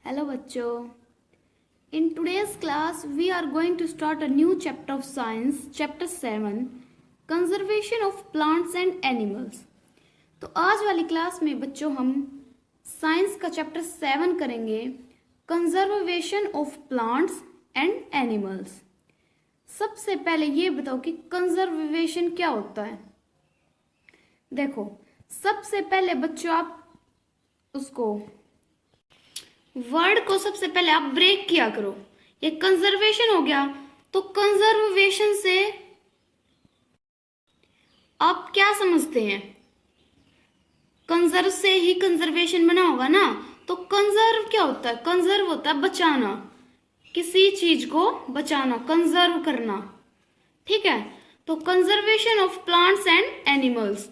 Hello बच्चों. In today's class we are going to start a new chapter of science, chapter 7, conservation of plants and animals. तो आज वाली class में बच्चों हम साइंस का चैप्टर 7 करेंगे, conservation of plants and animals. सबसे पहले ये बताओ कि कंजर्वेशन क्या होता है. देखो, सबसे पहले बच्चों आप उसको वर्ड को सबसे पहले आप ब्रेक किया करो. ये कंजर्वेशन हो गया, तो कंजर्वेशन से आप क्या समझते हैं? कंजर्व से ही कंजर्वेशन बना होगा ना. तो कंजर्व क्या होता है? कंजर्व होता है बचाना, किसी चीज को बचाना, कंजर्व करना. ठीक है. तो conservation of plants and animals,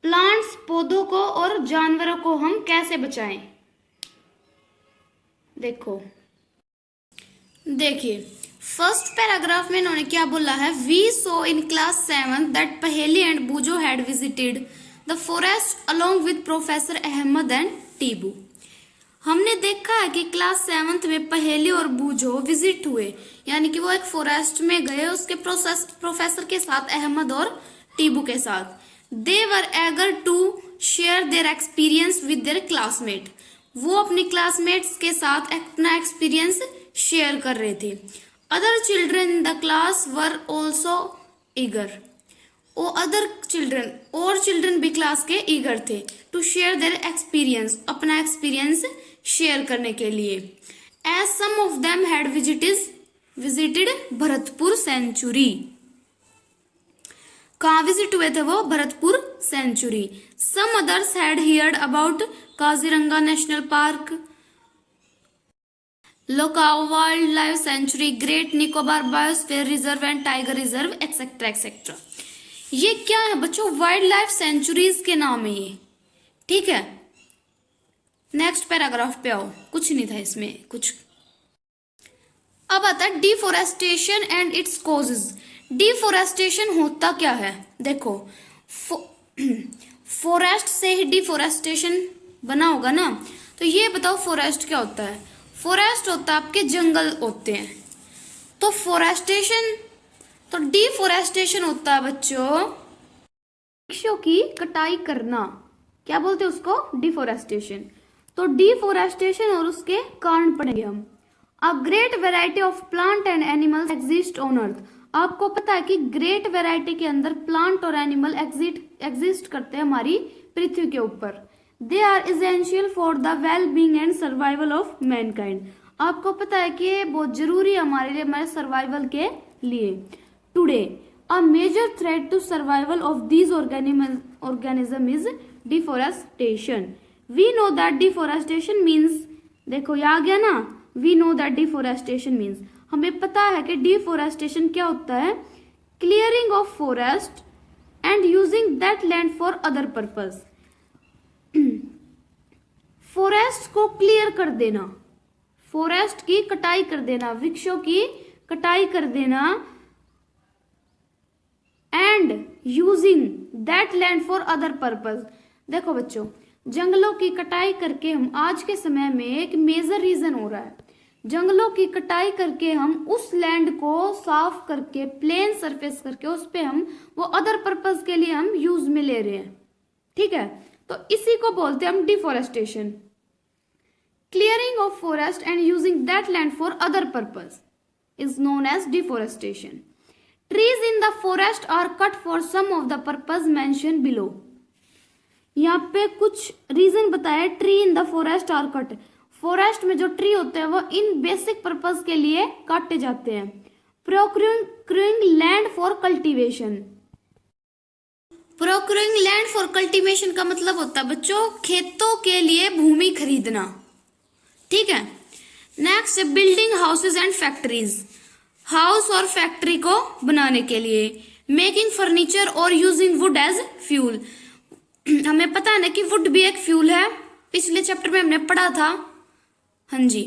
plants पौधों को और जानवरों को हम कैसे बचाएं. देखिए फर्स्ट पैराग्राफ में इन्होंने क्या बोला है. We saw in class 7 that Paheli and Boojho had visited the forest along with professor Ahmad and Tibu. हमने देखा है कि क्लास 7th में पहेली और बूजो विजिट हुए, यानी कि वो एक फॉरेस्ट में गए उसके प्रोफेसर के साथ, अहमद और टीबू के साथ. They were eager to share their experience with their classmate. वो अपने क्लासमेट्स के साथ अपना एक्सपीरियंस शेयर कर रहे थे. Other children in the class were also eager. Other children, और चिल्ड्रन भी क्लास के ईगर थे टू शेयर देयर एक्सपीरियंस, अपना एक्सपीरियंस शेयर करने के लिए. As some of them had visited Bharatpur sanctuary. कहाँ विजिट हुए थे वो? Bharatpur sanctuary. Some others had heard about Kaziranga national park, Lokchao wild life sanctuary, great Nicobar biosphere reserve and tiger reserve, etcetera etcetera. ये क्या है बच्चों? वाइल्ड लाइफ सेंचुरीज के नाम है ये. ठीक है. नेक्स्ट पैराग्राफ पे आओ. कुछ नहीं था इसमें कुछ. अब आता है deforestation and its causes. Deforestation होता क्या है? देखो, फॉरेस्ट से ही डिफोरेस्टेशन बना होगा ना. तो ये बताओ फॉरेस्ट क्या होता है? फॉरेस्ट होता है आपके जंगल होते हैं. तो फॉरेस्टेशन, तो डिफोरेस्टेशन होता है बच्चों वृक्षों की कटाई करना. क्या बोलते हैं उसको? डिफोरेस्टेशन. तो डिफोरेस्टेशन और उसके कारण पढ़ेंगे हम. A great variety of plant and animals exist on earth. आपको पता है कि ग्रेट वैरायटी के अंदर प्लांट और एनिमल एग्जिस्ट करते हैं हमारी पृथ्वी के ऊपर. They are essential for the well-being and survival of mankind. आपको पता है कि ये बहुत जरूरी है हमारे लिए, हमारे सर्वाइवल के लिए. Today a major threat to survival of these organism is deforestation. We know that deforestation means, देखो ये आ गया ना, we know that deforestation means, हमें पता है कि डिफोरेस्टेशन क्या होता है. Clearing of forest and using that land for other purpose. Forest को क्लियर कर देना, फॉरेस्ट की कटाई कर देना, वृक्षों की कटाई कर देना, and using that land for other purpose. देखो बच्चों, जंगलों की कटाई करके हम आज के समय में एक मेजर रीजन हो रहा है. जंगलों की कटाई करके हम उस लैंड को साफ करके, प्लेन सरफेस करके, उस पे हम वो अदर पर्पस के लिए हम यूज में ले रहे हैं. ठीक है. तो इसी को बोलते हैं हम deforestation. Clearing of forest and using that land for other purpose is known as deforestation. Trees in the forest are cut for some of the purpose mention below. यहाँ पे कुछ रीजन बताया. Tree in the forest are cut. Forest में जो tree होते हैं वो इन basic purpose के लिए काटे जाते हैं. Procuring land for cultivation. Procuring land for cultivation का मतलब होता है बच्चों खेतों के लिए भूमि खरीदना. ठीक है. Next, building houses and factories. House और फैक्ट्री को बनाने के लिए. मेकिंग फर्नीचर और यूजिंग वुड एज फ्यूल. हमें पता है ना कि वुड भी एक फ्यूल है, पिछले चैप्टर में हमने पढ़ा था. हाँ जी.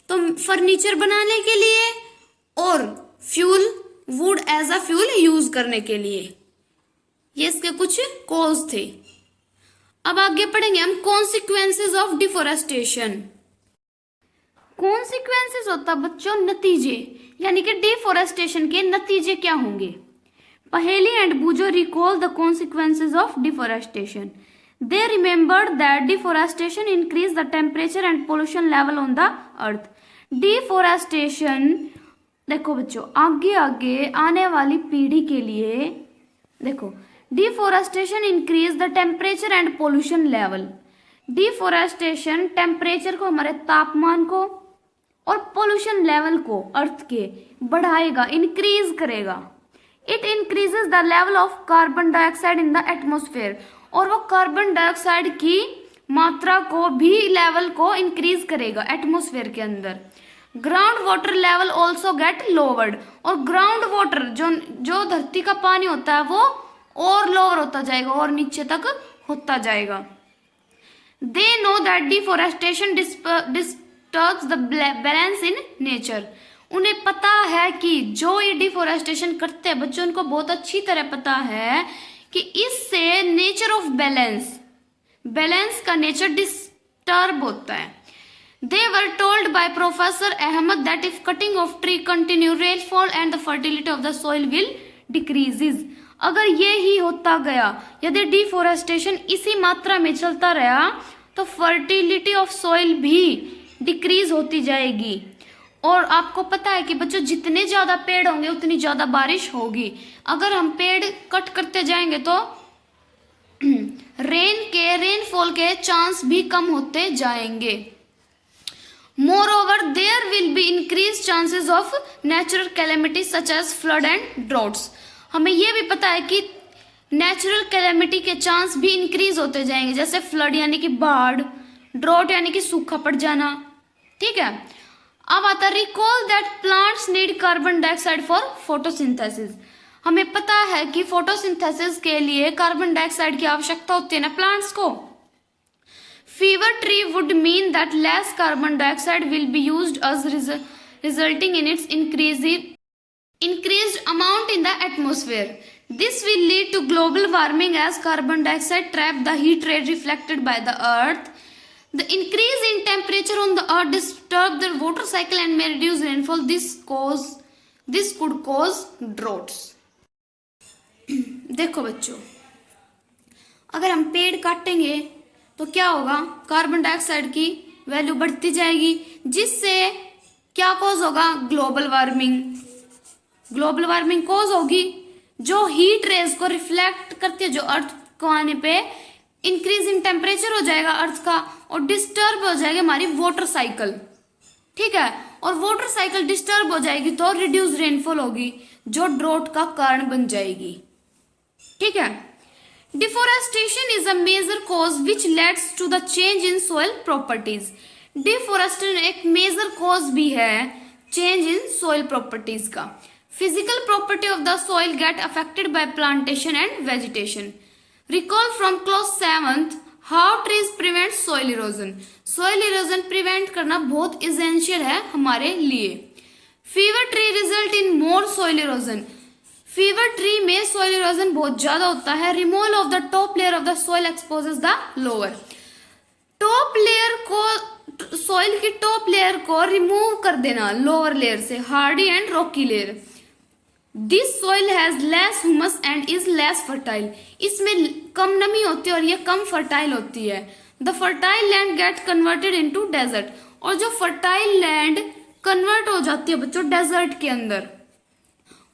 तो फर्नीचर बनाने के लिए और fuel, wood as a fuel use करने के लिए. ये इसके कुछ कॉज थे. अब आगे पढ़ेंगे हम कॉन्सिक्वेंसेस ऑफ डिफोरेस्टेशन. कॉन्सिक्वेंसेस होता बच्चों नतीजे, यानी कि डिफोरेस्टेशन के नतीजे क्या होंगे। पहेली and बूजो recall the consequences of deforestation. They remembered that deforestation increase the temperature and pollution level on the earth. Deforestation, देखो बच्चों, आगे आगे आने वाली पीढ़ी के लिए देखो, deforestation increase the temperature and pollution level. Deforestation temperature को, हमारे तापमान को, और पोल्यूशन लेवल को अर्थ के बढ़ाएगा, इंक्रीज करेगा। It increases the level of carbon dioxide in the atmosphere, और वो कार्बन डाइऑक्साइड की मात्रा को भी, लेवल को इंक्रीज करेगा एटमोस्फेयर के अंदर। Ground water level also get lowered, और ग्राउंड वाटर जो धरती का पानी होता है वो और लोअर होता जाएगा, और नीचे तक होता जाएगा। They know that deforestation disturbs the balance in nature. उन्हें पता है कि जो ये डिफोरेस्टेशन करते हैं बच्चों, उनको बहुत अच्छी तरह पता है कि इससे नेचर ऑफ बैलेंस का नेचर डिस्टर्ब होता है। They were told by Professor Ahmed that if cutting of tree continue, rainfall and the fertility of the soil will decreases। अगर ये ही होता गया, यदि डिफोरेस्टेशन इसी मात्रा में चलता रहा, तो फर्टिलिटी ऑफ सॉइल भी डिक्रीज होती जाएगी। और आपको पता है कि बच्चों, जितने ज्यादा पेड़ होंगे उतनी ज्यादा बारिश होगी। अगर हम पेड़ कट करते जाएंगे तो रेनफॉल के चांस भी कम होते जाएंगे। Moreover, there will be increased chances of natural calamities such as flood and droughts। हमें यह भी पता है कि नेचुरल कैलेमिटी के चांस भी इंक्रीज होते जाएंगे, जैसे फ्लड यानी कि बाढ़, ड्रॉट यानी कि सूखा पड़ जाना। ठीक है, अब आता है recall that plants need carbon dioxide for photosynthesis. हमें पता है कि फोटोसिंथेसिस के लिए कार्बन डाइऑक्साइड की आवश्यकता होती है ना प्लांट्स को। Fewer tree would mean that less carbon dioxide will be used, as resulting in its increased amount in the atmosphere. This will lead to global warming as carbon dioxide trap the heat ray reflected by the earth. The increase in temperature on the earth disturb the water cycle and may reduce rainfall. This could cause droughts। देखो बच्चों, अगर हम पेड़ काटेंगे तो क्या होगा, carbon dioxide की वैल्यू बढ़ती जाएगी, जिससे क्या कॉज होगा, ग्लोबल वार्मिंग कॉज होगी। जो हीट रेज को रिफ्लेक्ट करती है, जो अर्थ को आने पे इंक्रीज इन टेम्परेचर हो जाएगा अर्थ का, और डिस्टर्ब हो जाएगी हमारी वाटर साइकिल। ठीक है, और वाटर साइकिल डिस्टर्ब हो जाएगी तो रिड्यूस रेनफॉल होगी, जो ड्रॉट का कारण बन जाएगी। ठीक है, deforestation is a major cause which leads to the change in soil properties. Deforestation एक मेजर कॉज भी है चेंज इन सॉइल प्रॉपर्टीज का। Physical property of the soil get affected by plantation and vegetation. Recall from class 7th how trees prevent soil erosion. Soil erosion prevent करना बहुत essential है हमारे लिए। Fewer tree result in more soil erosion. Fewer tree में soil erosion बहुत ज्यादा होता है। Removal of the top layer of the soil exposes the lower. Top layer को, सॉइल की टॉप लेयर को रिमूव कर देना लोअर लेयर से, Hardy and Rocky layer. This soil has less humus and is less fertile. इसमें कम नमी होती है और ये कम फर्टाइल होती है। The fertile land get converted into desert. और जो फर्टाइल लैंड कन्वर्ट हो जाती है बच्चों डेजर्ट के अंदर,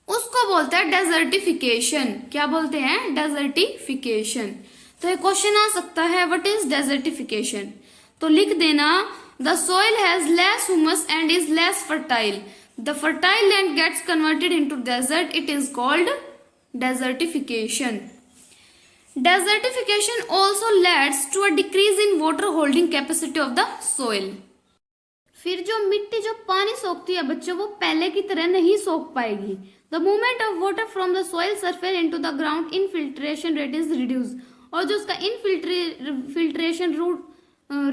उसको बोलते हैं डेजर्टिफिकेशन। क्या बोलते हैं, डेजर्टिफिकेशन। तो ये क्वेश्चन आ सकता है, व्हाट इज डेजर्टिफिकेशन। तो लिख देना, the soil has less humus and is less fertile. The fertile land gets converted into desert, it is called desertification. Desertification also leads to a decrease in water holding capacity of the soil. फिर जो मिट्टी जो पानी सोखती है बच्चों, वो पहले की तरह नहीं सोख पाएगी। The movement of water from the soil surface into the ground, infiltration rate is reduced। और जो उसका infiltration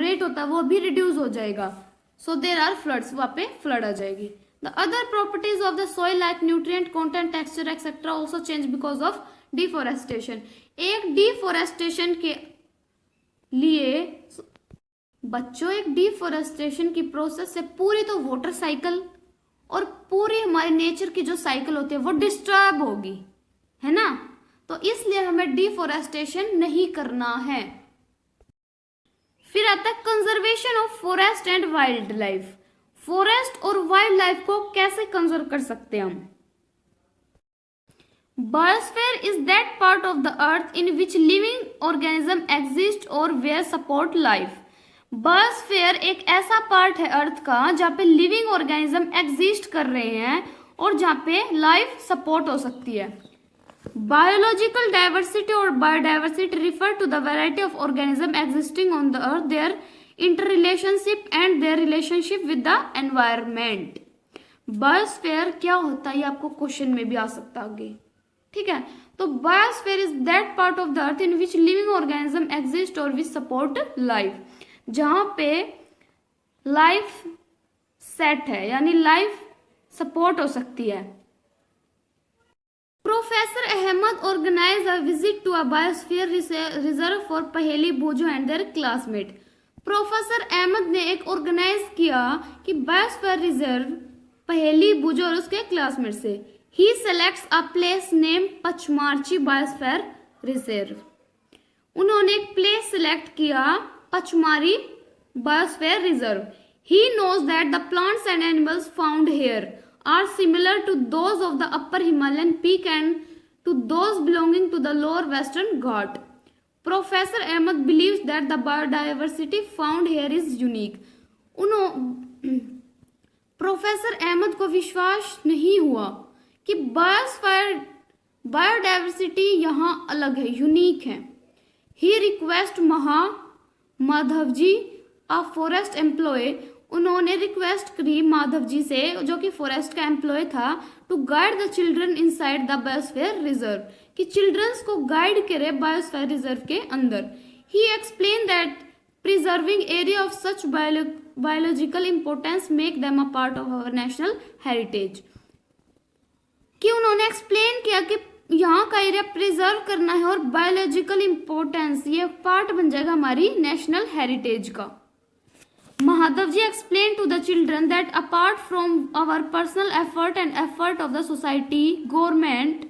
rate होता है वो भी reduce हो जाएगा। So there are floods, वहाँ पे flood आ जाएगी। The other properties of the soil like nutrient content, texture, etc. also change because of deforestation। एक deforestation के लिए बच्चों, एक डिफोरेस्टेशन की प्रोसेस से पूरी तो वाटर साइकिल और पूरी हमारे नेचर की जो साइकिल होती है वो डिस्टर्ब होगी, है ना। तो इसलिए हमें डिफोरेस्टेशन नहीं करना है। फिर आता है conservation of forest and wild life. Forest और वाइल्ड लाइफ को कैसे कंजर्व कर सकते हैं हम। Biosphere is that part of the earth in which living organism exist और वेयर सपोर्ट लाइफ। बायोस्फीयर एक ऐसा पार्ट है अर्थ का जहाँ पे लिविंग ऑर्गेनिज्म एग्जिस्ट कर रहे हैं और जहाँ पे लाइफ सपोर्ट हो सकती है। बायोलॉजिकल डाइवर्सिटी और biodiversity refer to the variety of organism existing on the earth, their interrelationship and their relationship with the environment. Biosphere क्या होता है ये आपको क्वेश्चन में भी आ सकता है आगे, ठीक है। तो biosphere is that part of the earth in which living organism exist और विच सपोर्ट लाइफ, जहां पे लाइफ सेट है यानी लाइफ सपोर्ट हो सकती है। Professor Ahmed organise a visit to a biosphere reserve for Paheli Boojho and their classmate. Professor Ahmad ने एक ऑर्गेनाइज किया कि बायोस्फीयर रिजर्व पहेली बोजो और उसके क्लासमेट से। He selects a place named Pachmarhi biosphere reserve. उन्होंने एक प्लेस सिलेक्ट किया Pachmarhi biosphere reserve. He knows that the plants and animals found here are similar to those of the upper Himalayan peak and to those belonging to the lower western Ghat. Professor Ahmed believes that the biodiversity found here is unique. Professor Ahmed को विश्वास नहीं हुआ कि biodiversity यहाँ अलग है, unique है। He request Madhav ji a forest employ, उन्होंने रिक्वेस्ट करी माधव जी से जो कि फॉरेस्ट का एम्प्लॉय था, to guide the children inside the biosphere reserve, कि चिल्ड्रंस को गाइड करे बायोस्फीयर रिजर्व के अंदर। He explain that preserving area of such biological importance make them a part of our national heritage, कि उन्होंने explain किया कि यहाँ का एरिया प्रिजर्व करना है और बायोलॉजिकल इंपॉर्टेंस ये पार्ट बन जाएगा हमारी नेशनल हेरिटेज का। Madhav ji explained to the children that apart from our personal effort and effort of the society, government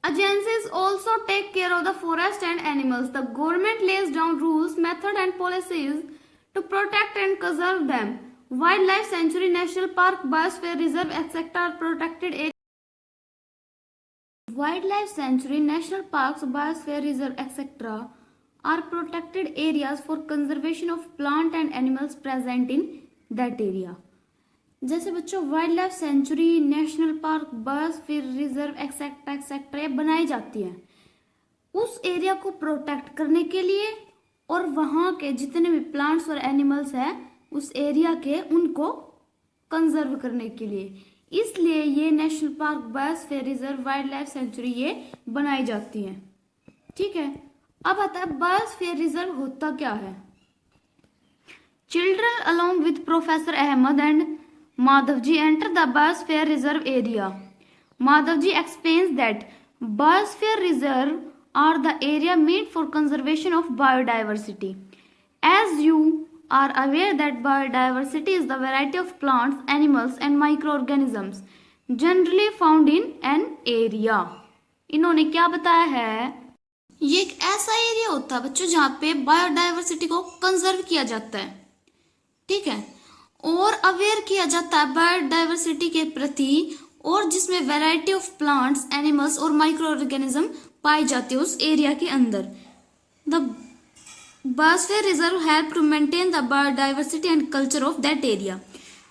agencies also take care of the forest and animals. The government lays down rules, method and policies to protect and conserve them. Wildlife sanctuary, national park, biosphere reserve, etc. are protected areas. Wildlife sanctuary, national parks, biosphere reserve, etc. are protected areas for conservation of plant and animals present in that area. जैसे बच्चों wild life sanctuary, national park, biosphere reserve etcetera etcetera ये बनाई जाती है उस area को protect करने के लिए और वहाँ के जितने भी प्लांट्स और एनिमल्स हैं उस एरिया के उनको कंजर्व करने के लिए। इसलिए ये national park, biosphere reserve, wild life sanctuary ये बनाई जाती हैं, ठीक है। अब आता है बायोस्फीयर रिजर्व होता क्या है। Children along with professor Ahmad and Madhav ji enter the biosphere reserve area. Madhav ji explains that biosphere reserve are the area made for conservation of biodiversity. As you are aware that biodiversity is the variety of plants, animals and microorganisms generally found in an area. इन्होंने क्या बताया है, ये एक ऐसा area होता है बच्चों जहाँ पे बायोडाइवर्सिटी को कंजर्व किया जाता है, ठीक है, और अवेयर किया जाता है बायोडाइवर्सिटी के प्रति, और जिसमें वैरायटी ऑफ प्लांट्स, एनिमल्स और माइक्रो ऑर्गेनिज्म पाई जाती है उस एरिया के अंदर। The Biosphere Reserve help to maintain the biodiversity and culture of that area.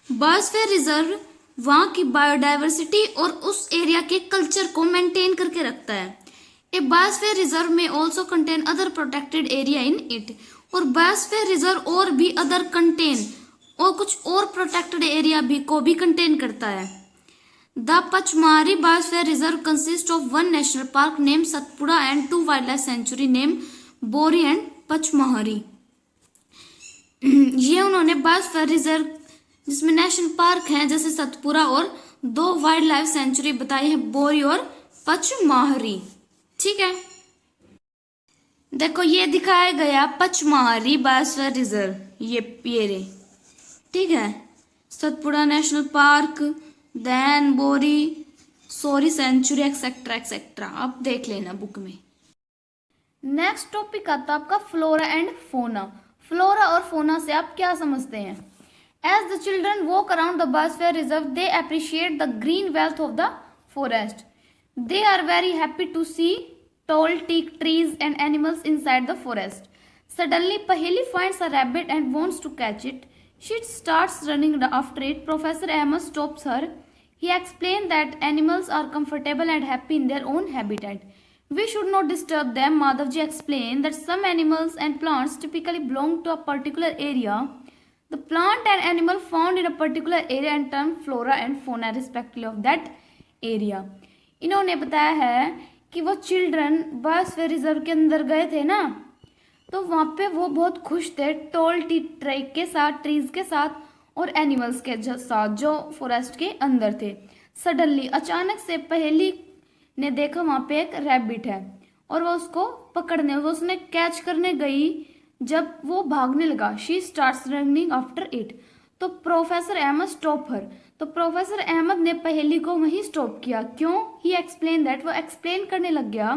Biosphere Reserve वहाँ की बायोडाइवर्सिटी और उस एरिया के कल्चर को मेंटेन करके रखता है। ए बायोस्फीयर रिजर्व में also contain other protected area in it, और बायोस्फीयर रिजर्व और भी अदर कंटेन और कुछ और प्रोटेक्टेड एरिया भी को भी कंटेन करता है। The Pachmarhi biosphere reserve consist of one national park name Satpura and two wild life sanctuary name Bori and Pachmarhi. ये उन्होंने बायोस्फीयर रिजर्व जिसमें नेशनल पार्क हैं जैसे सतपुरा और दो वाइल्ड लाइफ सेंचुरी बताई है बोरी और पचमहरी, ठीक है। देखो ये दिखाया गया पचमहरी बायोस्फीयर रिजर्व। ये रे, ठीक है। सतपुड़ा नेशनल पार्क, देन बोरी, सोरी सेंचुरी, एक्सेट्रा एक्सेट्रा, आप देख लेना बुक में। नेक्स्ट टॉपिक आता है आपका फ्लोरा एंड फोना। फ्लोरा और फोना से आप क्या समझते हैं? As the children walk around the biosphere reserve they appreciate the green wealth of the forest. They are very happy to see tall teak trees and animals inside the forest. Suddenly, Paheli finds a rabbit and wants to catch it. She starts running after it. Professor Ahmed stops her. He explains that animals are comfortable and happy in their own habitat. We should not disturb them. Madhavji explained that some animals and plants typically belong to a particular area. The plant and animal found in a particular area and termed flora and fauna respectively of that area. इन्होंने बताया है कि वो children biosphere reserve के अंदर गए थे ना, तो वहाँ पे वो बहुत खुश थे टॉल ट्री के साथ, ट्रीज के साथ और एनिमल्स के साथ जो फॉरेस्ट के अंदर थे। सडनली, अचानक से पहेली ने देखा वहाँ पे एक रैबिट है और वो उसको पकड़ने, वो उसने कैच करने गई। जब वो भागने लगा, she starts running after it, तो प्रोफेसर अहमद स्टॉप हर, तो प्रोफेसर अहमद ने पहेली को वहीं स्टॉप किया। क्यों? ही एक्सप्लेन दैट, वो एक्सप्लेन करने लग गया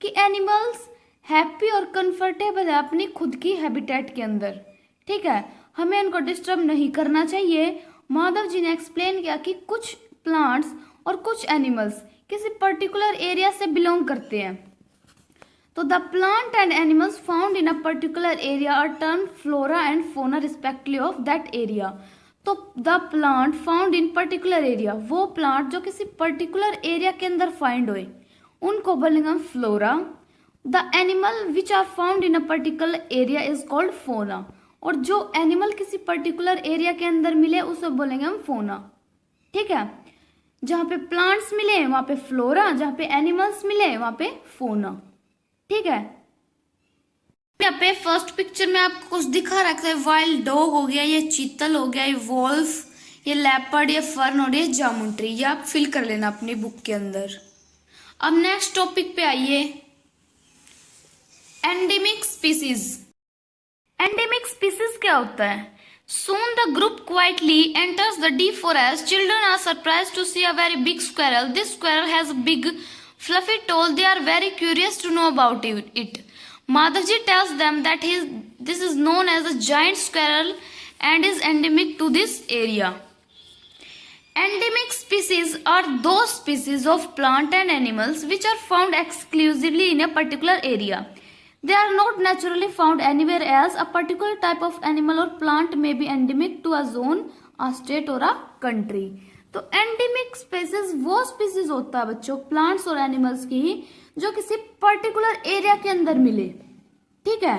कि एनिमल्स हैप्पी और कंफर्टेबल है अपनी खुद की हैबिटेट के अंदर, ठीक है, हमें उनको डिस्टर्ब नहीं करना चाहिए। माधव जी ने एक्सप्लेन किया कि कुछ प्लांट्स और कुछ एनिमल्स किसी पर्टिकुलर एरिया से बिलोंग करते हैं, तो the plant and animals found in a particular area are termed flora and fauna respectively of that area. तो the plant found in particular area, वो प्लांट जो किसी पर्टिकुलर एरिया के अंदर फाइंड हुए उनको बोलेंगे हम flora. The animal which are found in a particular area is called fauna, और जो एनिमल किसी पर्टिकुलर एरिया के अंदर मिले उसे बोलेंगे हम फोना, ठीक है। जहाँ पे प्लांट्स मिले वहाँ पे फ्लोरा, जहाँ पे एनिमल्स मिले वहाँ पे फोना, ठीक है। यहाँ पे फर्स्ट पिक्चर में आपको कुछ दिखा रखा है, वाइल्ड डॉग हो गया, ये चीतल हो गया, ये वॉल्फ, ये लेपर्ड, ये फर्न और ये जामुन ट्री, ये आप फिल कर लेना अपनी बुक के अंदर। अब नेक्स्ट टॉपिक पे आइए, एंडेमिक स्पीसीज। एंडेमिक स्पीसीज क्या होता है? Soon the group quietly enters the deep forest. Children are surprised to see a very big squirrel. This squirrel has a big fluffy tail. They are very curious to know about it. Madhavji tells them that this is known as a giant squirrel and is endemic to this area. Endemic species are those species of plant and animals which are found exclusively in a particular area. They are not naturally found anywhere else. A particular type of animal or plant may be endemic to a zone, a state or a country. तो endemic species वो species होता है बच्चों plants और animals की जो किसी particular area के अंदर मिले, ठीक है।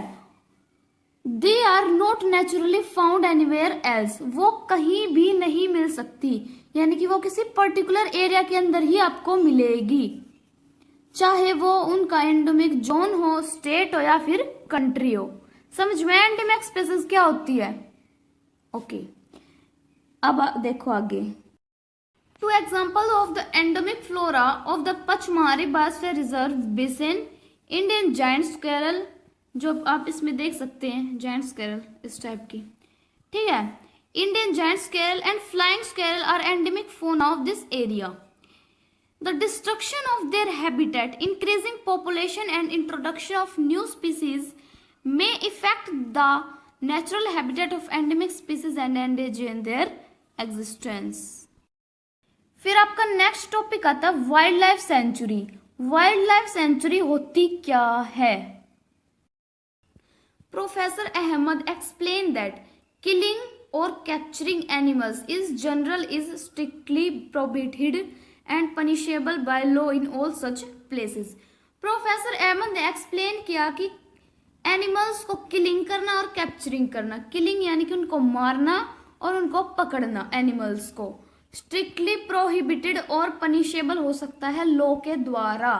They are not naturally found anywhere else, वो कहीं भी नहीं मिल सकती, यानी कि वो किसी पर्टिकुलर एरिया के अंदर ही आपको मिलेगी, चाहे वो उनका एंडेमिक जोन हो, स्टेट हो या फिर कंट्री हो। समझ में एंडेमिक स्पीसीज क्या होती है? ओके, अब देखो आगे। Two example of the endemic flora of the Pachmarhi biosphere reserve basin, Indian giant squirrel, जो आप इसमें देख सकते हैं जायंट स्क्वेरल इस टाइप की, ठीक है। Indian giant squirrel and flying squirrel are endemic fauna of this area. The destruction of their habitat, increasing population and introduction of new species may affect the natural habitat of endemic species and endanger their existence. फिर आपका next topic आता है wild life sanctuary. Wild life sanctuary होती क्या है? Professor Ahmad explain that killing और capturing animals is general is strictly prohibited and punishable by law in all such places. Professor Ahmad ने explain किया कि एनिमल्स को किलिंग करना और कैप्चरिंग करना, किलिंग यानी कि उनको मारना और उनको पकड़ना, एनिमल्स को स्ट्रिक्टली प्रोहिबिटेड और पनिशेबल हो सकता है लॉ के द्वारा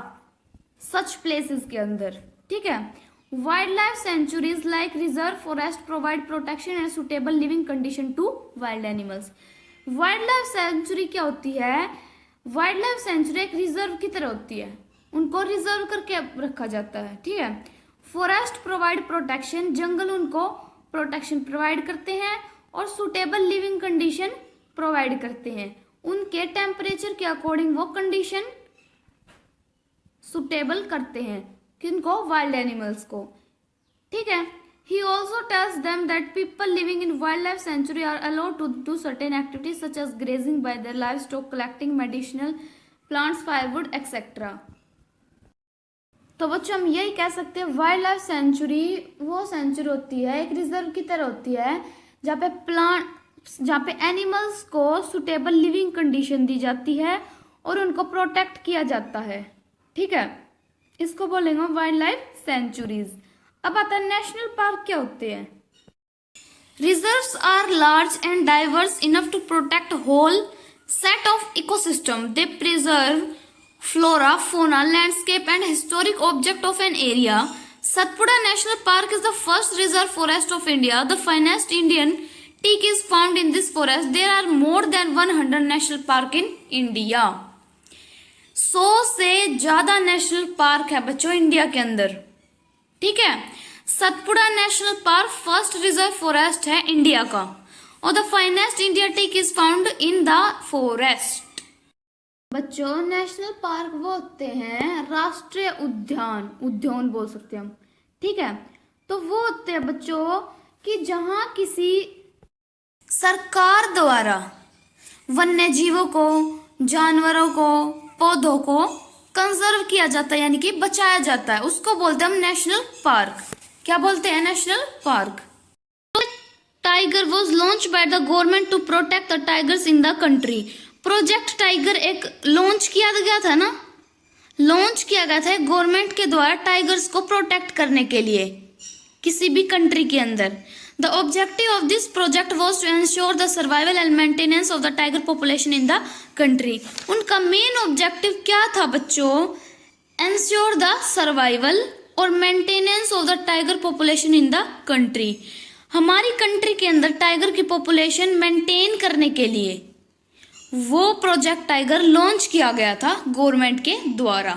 सच प्लेसेस के अंदर, ठीक है। Wild life sanctuaries like reserve forest provide protection and suitable living condition to wild animals. Wild life sanctuary क्या होती है? वाइल्ड लाइफ सेंचुरी एक रिजर्व की तरह होती है, उनको रिजर्व करके रखा जाता है, ठीक है। फॉरेस्ट प्रोवाइड प्रोटेक्शन, जंगल उनको प्रोटेक्शन प्रोवाइड करते हैं और सुटेबल लिविंग कंडीशन प्रोवाइड करते हैं। उनके टेम्परेचर के अकॉर्डिंग वो कंडीशन सुटेबल करते हैं, किनको? वाइल्ड एनिमल्स को। ठीक है। He also tells them that people living in wildlife sanctuary are allowed to do certain activities such as grazing by their livestock, collecting medicinal plants, firewood, etc. तो बच्चों हम यही कह सकते हैं वाइल्ड लाइफ सेंचुरी वो सेंचुरी होती है, एक रिजर्व की तरह होती है जहाँ पे एनिमल्स को सुटेबल लिविंग कंडीशन दी जाती है और उनको प्रोटेक्ट किया जाता है। ठीक है, इसको बोलेंगे वाइल्ड लाइफ सेंचुरीज। अब आता है नेशनल पार्क क्या होते हैं। Reserves are large and diverse enough to protect whole set of ecosystem. They preserve flora, fauna, landscape and historic object of an area. Satpura National Park is the first reserve forest of India. The finest Indian teak is found in this forest. There are more than 100 national park in India. 100 से ज्यादा national park है बच्चों India के अंदर। ठीक है, Satpura national park first reserve forest है India का और the finest India teak is found in the forest. बच्चों नेशनल पार्क वो होते हैं राष्ट्रीय उद्यान, उद्यान बोल सकते हैं हम। ठीक है, तो वो होते हैं बच्चों कि जहां किसी सरकार द्वारा वन्य जीवों को, जानवरों को, पौधों को कंजर्व किया जाता है, यानी कि बचाया जाता है, उसको बोलते हैं हम नेशनल पार्क। क्या बोलते हैं? National park. Tiger was launched by the government to protect the tigers in the country. Project tiger एक लॉन्च किया गया था ना, लॉन्च किया गया था गवर्नमेंट के द्वारा टाइगर्स को प्रोटेक्ट करने के लिए किसी भी कंट्री के अंदर। The objective of this project was to ensure the survival and maintenance of the tiger population in the country. उनका मेन ऑब्जेक्टिव क्या था बच्चों? एंश्योर द सर्वाइवल और maintenance of the tiger population in the country. हमारी country के अंदर tiger की population maintain करने के लिए वो प्रोजेक्ट टाइगर लॉन्च किया गया था गवर्नमेंट के द्वारा।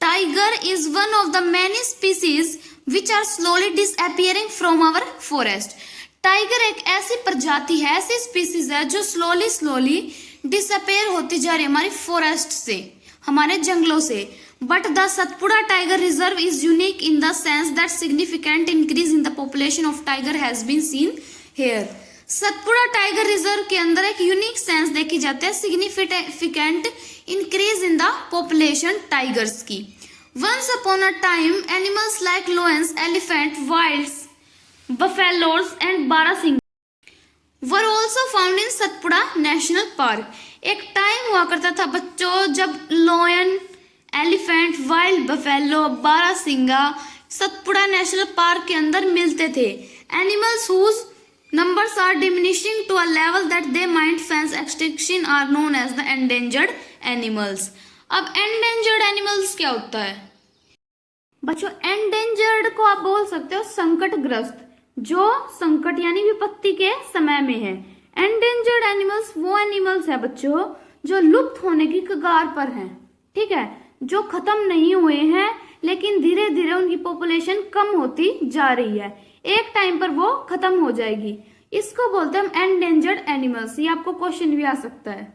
Tiger is one of the many species which are slowly disappearing from our forest. Tiger एक ऐसी प्रजाति है, ऐसी स्पीसीज है जो स्लोली डिसअपियर होती जा रही है हमारी फॉरेस्ट से, हमारे जंगलों से। But the Satpura tiger reserve is unique in the sense that significant increase in the population of tiger has been seen here. Satpura tiger reserve के अंदर एक यूनिक सेंस देखी जाती है, significant increase in the population tigers की। Once upon a time animals like lions, elephant, wilds, buffaloes and barasingha were also found in Satpura national park. एक time हुआ करता था बच्चों जब लोयन, elephant, wild buffalo, barasingha Satpura national park के अंदर मिलते थे। Animals whose numbers are diminishing to a level that they might face extinction are known as the endangered animals। अब endangered animals क्या होता है बच्चों? endangered को आप बोल सकते हो संकटग्रस्त, जो संकट यानी विपत्ति के समय में है। endangered animals वो एनिमल्स है बच्चों जो लुप्त होने की कगार पर हैं। ठीक है, जो खत्म नहीं हुए हैं लेकिन धीरे धीरे उनकी पॉपुलेशन कम होती जा रही है, एक टाइम पर वो खत्म हो जाएगी। इसको बोलते हैं हम एंडेंजर्ड एनिमल्स। ये आपको क्वेश्चन भी आ सकता है।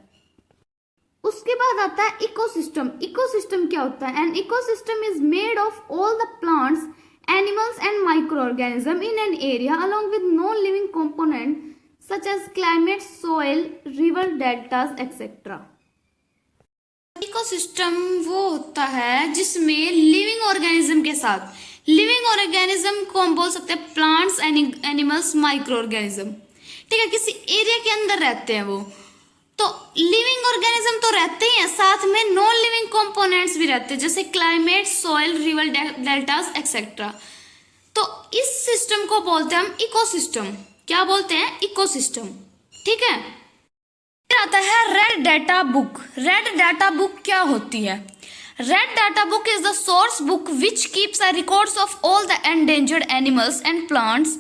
उसके बाद आता है इकोसिस्टम। इकोसिस्टम क्या होता है? An ecosystem is made of all the plants, animals and micro organism in an area along with non living component such as climate, soil, river deltas etcetera. Ecosystem वो होता है जिसमें लिविंग ऑर्गेनिज्म के साथ, living organism को हम बोल सकते हैं प्लांट्स, एनिमल्स, माइक्रो ऑर्गेनिज्म। ठीक है, किसी एरिया के अंदर रहते हैं वो, तो लिविंग ऑर्गेनिज्म तो रहते ही हैं, साथ में नॉन लिविंग कंपोनेंट्स भी रहते हैं जैसे climate, soil, river deltas etcetera. तो इस सिस्टम को बोलते हैं हम इकोसिस्टम। क्या बोलते हैं? इकोसिस्टम। ठीक है, फिर आता है red data book. Red data book क्या होती है? Red Data Book is the source book which keeps a records of all the endangered animals and plants.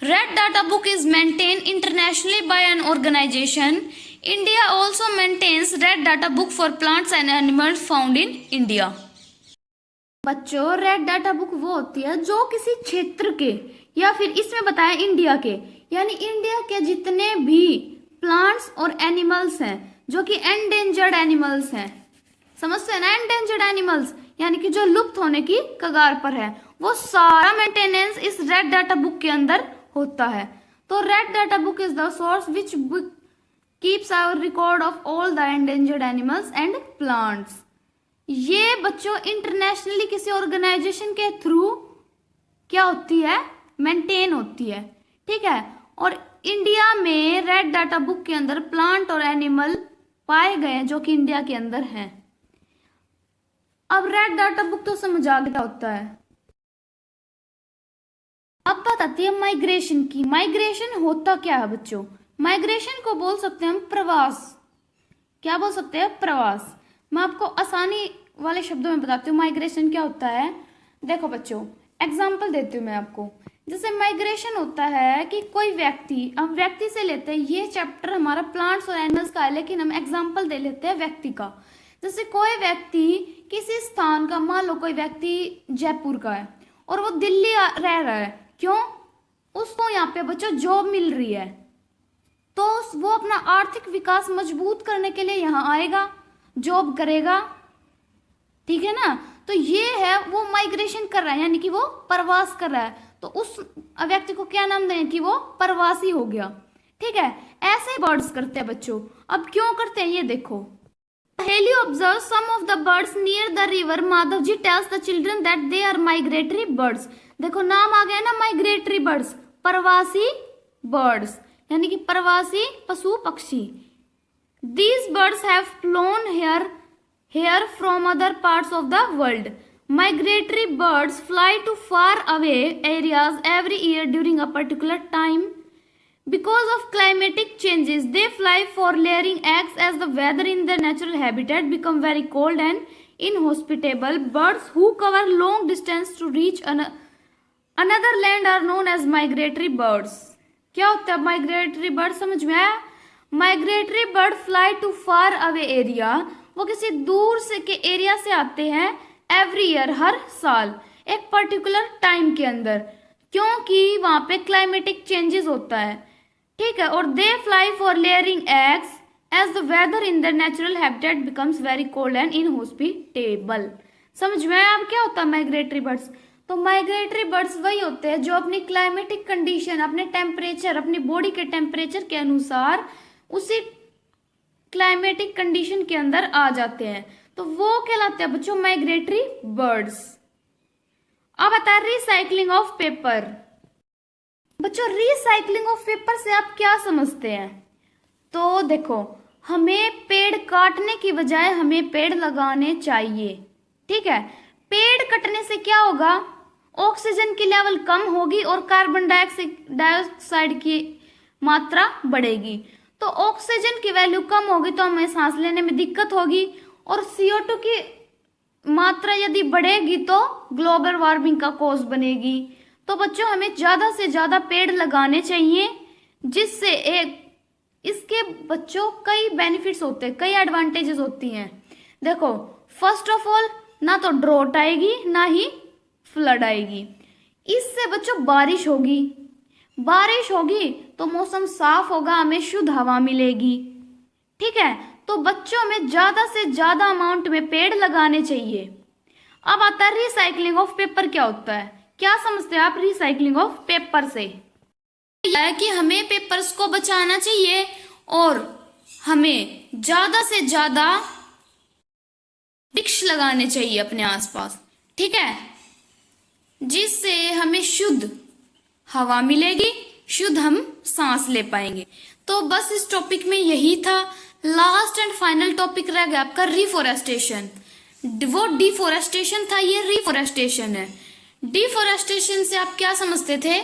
Red Data Book is maintained internationally by an organization. India also maintains Red Data Book for plants and animals found in India. बच्चों red data book वो होती है जो किसी क्षेत्र के या फिर इसमें बताया इंडिया के, यानी इंडिया के जितने भी प्लांट्स और एनिमल्स हैं जो कि एंडेंजर्ड एनिमल्स हैं, समझते हैं ना, एंडेंजर्ड एनिमल्स यानी कि जो लुप्त होने की कगार पर है, वो सारा मेंटेनेंस इस रेड डाटा बुक के अंदर होता है। तो red data book is the source which keeps our record of all the endangered animals and plants. ये बच्चों इंटरनेशनली किसी ऑर्गेनाइजेशन के थ्रू क्या होती है, मेंटेन होती है, ठीक है। और इंडिया में रेड डाटा बुक के अंदर प्लांट और एनिमल पाए गए हैं जो कि इंडिया के अंदर हैं। अब रेड डाटा बुक तो समझ आ गया होता है। अब बात आती है माइग्रेशन की। माइग्रेशन होता क्या है बच्चों? माइग्रेशन को बोल सकते हैं हम प्रवास। क्या बोल सकते हैं? प्रवास। मैं आपको आसानी वाले शब्दों में बताती हूँ माइग्रेशन क्या होता है। देखो बच्चों, एग्जाम्पल देती हूँ मैं आपको। जैसे माइग्रेशन होता है कि कोई व्यक्ति, हम व्यक्ति से लेते हैं, ये चैप्टर हमारा प्लांट्स और एनिमल्स का है, लेकिन हम एग्जाम्पल दे लेते हैं व्यक्ति का। जैसे कोई व्यक्ति किसी स्थान का, मान लो कोई व्यक्ति जयपुर का है और वो दिल्ली रह रहा है, क्यों? उसको यहाँ पे बच्चों जॉब मिल रही है, तो वो अपना आर्थिक विकास मजबूत करने के लिए यहाँ आएगा, जॉब करेगा, ठीक है ना। तो ये है वो माइग्रेशन कर रहा है, यानी कि वो प्रवास कर रहा है। तो उस व्यक्ति को क्या नाम दें कि वो प्रवासी हो गया, ठीक है। ऐसे बर्ड्स करते हैं बच्चों। अब क्यों करते हैं ये देखो। Haley observes some of the birds near the river. Madhavji tells the children that they are migratory birds. देखो नाम आ गया ना, माइग्रेटरी बर्ड्स, प्रवासी बर्ड्स, यानी कि प्रवासी पशु पक्षी। These birds have flown here from other parts of the world. Migratory birds fly to far away areas every year during a particular time. Because of climatic changes, they fly for laying eggs as the weather in their natural habitat become very cold and inhospitable. Birds who cover long distance to reach another land are known as migratory birds. क्या होता है migratory bird? समझ में आया? Migratory bird fly to far away area. वो किसी दूर से के एरिया से आते हैं every year, हर साल, एक पर्टिकुलर टाइम के अंदर, क्योंकि वहां पे क्लाइमेटिक चेंजेस होता है, ठीक है। और they fly for layering eggs as the weather in the natural habitat becomes very cold and inhospitable. समझ में आया अब क्या होता है माइग्रेटरी बर्ड्स? तो माइग्रेटरी बर्ड्स वही होते हैं जो अपनी क्लाइमेटिक कंडीशन, अपने टेम्परेचर, अपनी बॉडी के टेम्परेचर के अनुसार उसी क्लाइमेटिक कंडीशन के अंदर आ जाते हैं, तो वो कहलाते हैं बच्चों माइग्रेटरी बर्ड्स। अब आता है रिसाइकलिंग ऑफ पेपर। बच्चों रिसाइकलिंग ऑफ पेपर से आप क्या समझते हैं? तो देखो, हमें पेड़ काटने की बजाय हमें पेड़ लगाने चाहिए, ठीक है। पेड़ कटने से क्या होगा? ऑक्सीजन की लेवल कम होगी और कार्बन डाइऑक्साइड की मात्रा बढ़ेगी। तो ऑक्सीजन की वैल्यू कम होगी तो हमें सांस लेने में दिक्कत होगी, और CO2 की मात्रा यदि बढ़ेगी तो ग्लोबल वार्मिंग का कॉज बनेगी। तो बच्चों हमें ज्यादा से ज्यादा पेड़ लगाने चाहिए, जिससे इसके बच्चों कई बेनिफिट्स होते हैं, कई एडवांटेजेस होती हैं। देखो, फर्स्ट ऑफ ऑल, ना तो ड्रॉट आएगी ना ही फ्लड आएगी। इससे बच्चों बारिश होगी तो मौसम साफ होगा, हमें शुद्ध हवा मिलेगी, ठीक है। तो बच्चों में ज्यादा से ज्यादा अमाउंट में पेड़ लगाने चाहिए। अब आता है रिसाइकलिंग ऑफ पेपर। क्या होता है, क्या समझते हैं आप रिसाइकलिंग ऑफ पेपर से? यह है कि हमें पेपर्स को बचाना चाहिए और हमें ज्यादा से ज्यादा वृक्ष लगाने चाहिए अपने आसपास, ठीक है, जिससे हमें शुद्ध हवा मिलेगी, शुद्ध हम सांस ले पाएंगे। तो बस इस टॉपिक में यही था। लास्ट एंड फाइनल टॉपिक रह गया आपका रिफोरेस्टेशन। वो डिफोरेस्टेशन था, ये रिफोरेस्टेशन है। डिफोरेस्टेशन से आप क्या समझते थे?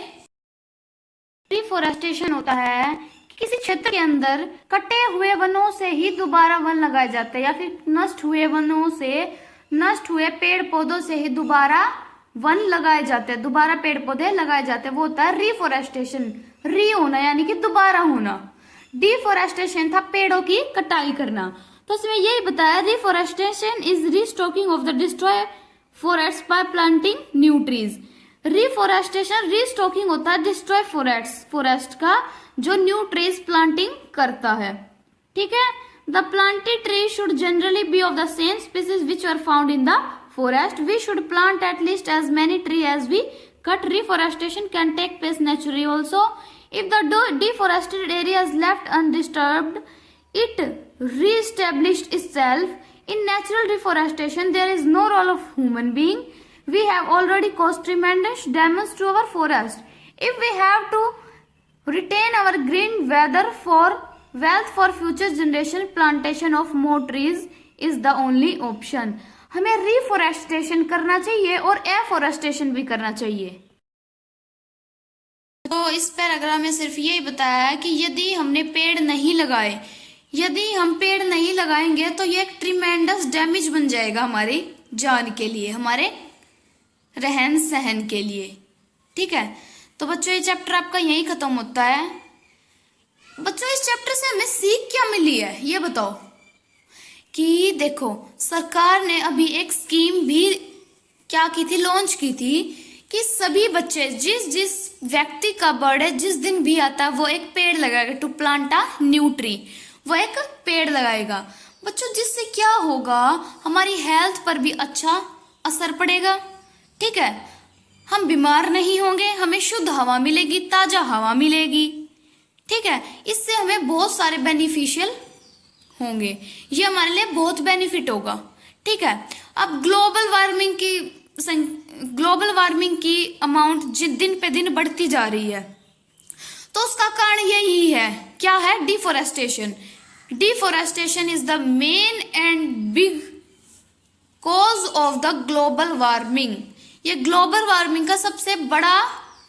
डिफोरेस्टेशन होता है कि किसी क्षेत्र के अंदर कटे हुए वनों से ही दोबारा वन लगाए जाते हैं, या फिर नष्ट हुए वनों से, नष्ट हुए पेड़ पौधों से ही दोबारा वन लगाए जाते हैं, दोबारा पेड़ पौधे लगाए जाते हैं। वो होता है रिफोरेस्टेशन। री होना यानी कि दोबारा होना। डिफोरेस्टेशन था पेड़ों की कटाई करना। तो इसमें यही बताया, reforestation is restocking of the destroy forest by planting new trees. Reforestation restocking होता है डिस्ट्रॉय फॉरेस्ट का जो न्यू ट्रीज प्लांटिंग करता है, ठीक है। The planted tree should generally be of the same species which are found in the forest. We should plant at least as many trees as we cut. Reforestation can take place naturally also. If the deforested area is left undisturbed, it re-established itself. In natural reforestation, there is no role of human being. We have already caused tremendous damage to our forest. If we have to retain our green wealth for future generation, plantation of more trees is the only option. हमें reforestation करना चाहिए और afforestation भी करना चाहिए। तो इस paragraph में सिर्फ यही बताया है कि यदि हमने पेड़ नहीं लगाए, यदि हम पेड़ नहीं लगाएंगे तो ये एक ट्रिमेंडस डैमेज बन जाएगा हमारी जान के लिए, हमारे रहन सहन के लिए, ठीक है। तो बच्चों ये चैप्टर आपका यही खत्म होता है। बच्चों इस चैप्टर से हमें सीख क्या मिली है ये बताओ। कि देखो सरकार ने अभी एक स्कीम भी क्या की थी, लॉन्च की थी कि सभी बच्चे जिस व्यक्ति का बर्थडे जिस दिन भी आता है वो एक पेड़ लगाएगा, to plant a new tree, वो एक पेड़ लगाएगा। बच्चों जिससे क्या होगा, हमारी हेल्थ पर भी अच्छा असर पड़ेगा, ठीक है। हम बीमार नहीं होंगे, हमें शुद्ध हवा मिलेगी, ताजा हवा मिलेगी, ठीक है। इससे हमें बहुत सारे बेनिफिशियल होंगे, ये हमारे लिए बहुत बेनिफिट होगा, ठीक है। अब ग्लोबल वार्मिंग की अमाउंट दिन पे दिन बढ़ती जा रही है, तो उसका कारण यही है, क्या है, deforestation. Deforestation is the main and big cause of the global warming. ये ग्लोबल वार्मिंग का सबसे बड़ा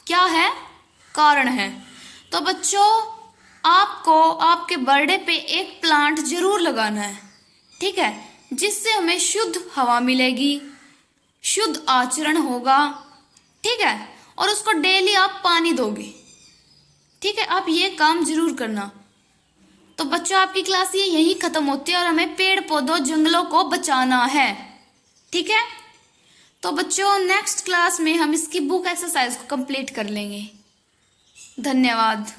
क्या है, कारण है। तो बच्चों आपको आपके बर्थडे पे एक प्लांट जरूर लगाना है, ठीक है, जिससे हमें शुद्ध हवा मिलेगी, शुद्ध आचरण होगा, ठीक है। और उसको डेली आप पानी दोगे, ठीक है। आप ये काम जरूर करना। तो बच्चों आपकी क्लास ये यही खत्म होती है और हमें पेड़ पौधों जंगलों को बचाना है, ठीक है। तो बच्चों नेक्स्ट क्लास में हम इसकी बुक एक्सरसाइज को कंप्लीट कर लेंगे। धन्यवाद।